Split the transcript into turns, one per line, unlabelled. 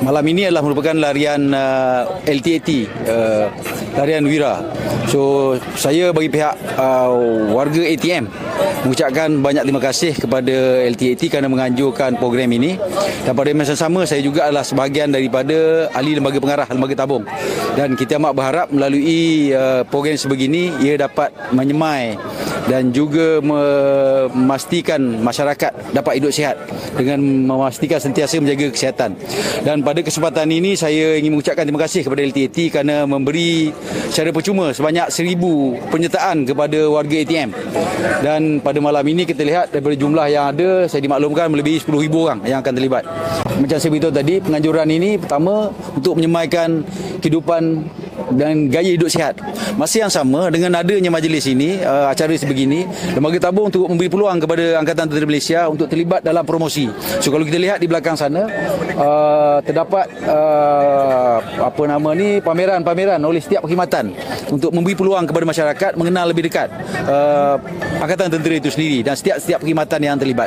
Malam ini adalah merupakan larian LTAT, larian Wira. So saya bagi pihak warga ATM mengucapkan banyak terima kasih kepada LTAT kerana menganjurkan program ini. Dan pada masa sama saya juga adalah sebahagian daripada ahli lembaga pengarah, lembaga tabung. Dan kita amat berharap melalui program sebegini ia dapat menyemai dan juga memastikan masyarakat dapat hidup sihat dengan memastikan sentiasa menjaga kesihatan. Dan pada kesempatan ini saya ingin mengucapkan terima kasih kepada LTAT kerana memberi secara percuma sebanyak 1,000 penyertaan kepada warga ATM. Dan pada malam ini kita lihat daripada jumlah yang ada, saya dimaklumkan melebihi 10,000 orang yang akan terlibat. Macam saya beritahu tadi, penganjuran ini pertama untuk menyemaikan kehidupan dan gaya hidup sihat. Masa yang sama dengan adanya majlis ini, acara sebegini, lembaga tabung untuk memberi peluang kepada Angkatan Tentera Malaysia untuk terlibat dalam promosi. So kalau kita lihat di belakang sana, terdapat pameran-pameran oleh setiap perkhidmatan untuk memberi peluang kepada masyarakat mengenal lebih dekat Angkatan Tentera itu sendiri dan setiap perkhidmatan yang terlibat.